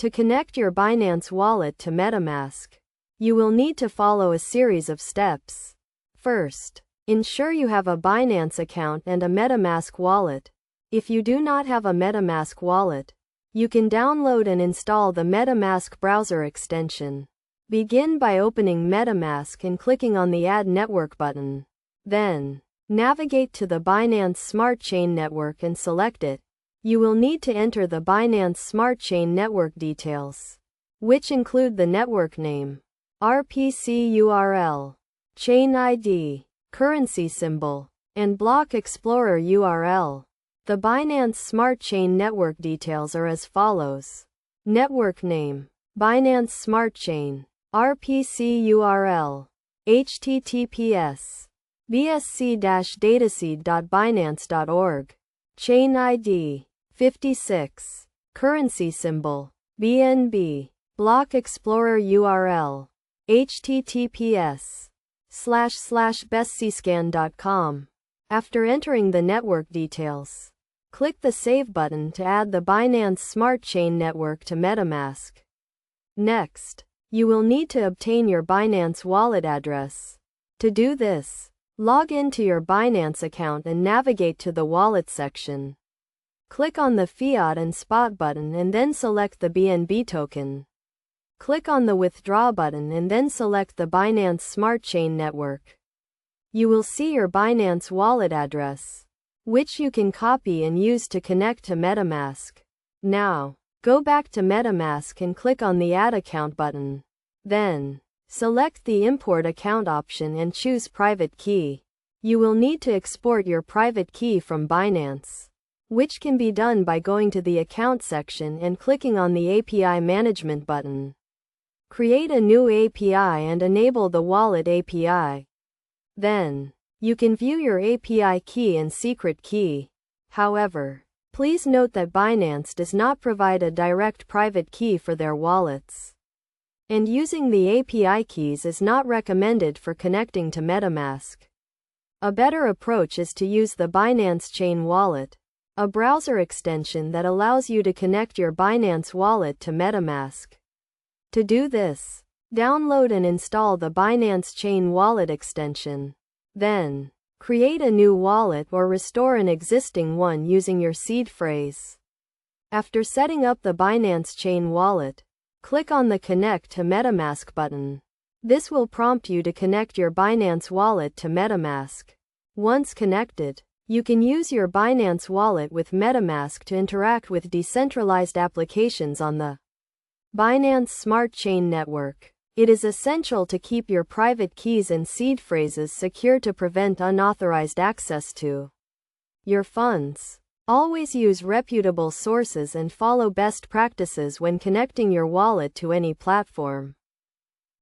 To connect your Binance wallet to MetaMask, you will need to follow a series of steps. First, ensure you have a Binance account and a MetaMask wallet. If you do not have a MetaMask wallet, you can download and install the MetaMask browser extension. Begin by opening MetaMask and clicking on the Add Network button. Then, navigate to the Binance Smart Chain Network and select it. You will need to enter the Binance Smart Chain Network details, which include the network name, RPC URL, chain ID, currency symbol, and block explorer URL. The Binance Smart Chain Network details are as follows. Network name, Binance Smart Chain, RPC URL, https bsc-dataseed.binance.org, chain ID, 56, currency symbol, BNB, block explorer URL, https://bestscan.com. After entering the network details, click the Save button to add the Binance Smart Chain Network to MetaMask. Next, you will need to obtain your Binance wallet address. To do this, log into your Binance account and navigate to the Wallet section. Click on the Fiat and Spot button and then select the BNB token. Click on the Withdraw button and then select the Binance Smart Chain Network. You will see your Binance wallet address, which you can copy and use to connect to MetaMask. Now, go back to MetaMask and click on the Add Account button. Then, select the Import Account option and choose Private Key. You will need to export your private key from Binance, which can be done by going to the Account section and clicking on the API Management button. Create a new API and enable the Wallet API. Then, you can view your API key and secret key. However, please note that Binance does not provide a direct private key for their wallets, and using the API keys is not recommended for connecting to MetaMask. A better approach is to use the Binance Chain Wallet, a browser extension that allows you to connect your Binance wallet to MetaMask. To do this, download and install the Binance Chain Wallet extension. Then, create a new wallet or restore an existing one using your seed phrase. After setting up the Binance Chain Wallet, click on the Connect to MetaMask button. This will prompt you to connect your Binance wallet to MetaMask. Once connected, you can use your Binance wallet with MetaMask to interact with decentralized applications on the Binance Smart Chain Network. It is essential to keep your private keys and seed phrases secure to prevent unauthorized access to your funds. Always use reputable sources and follow best practices when connecting your wallet to any platform.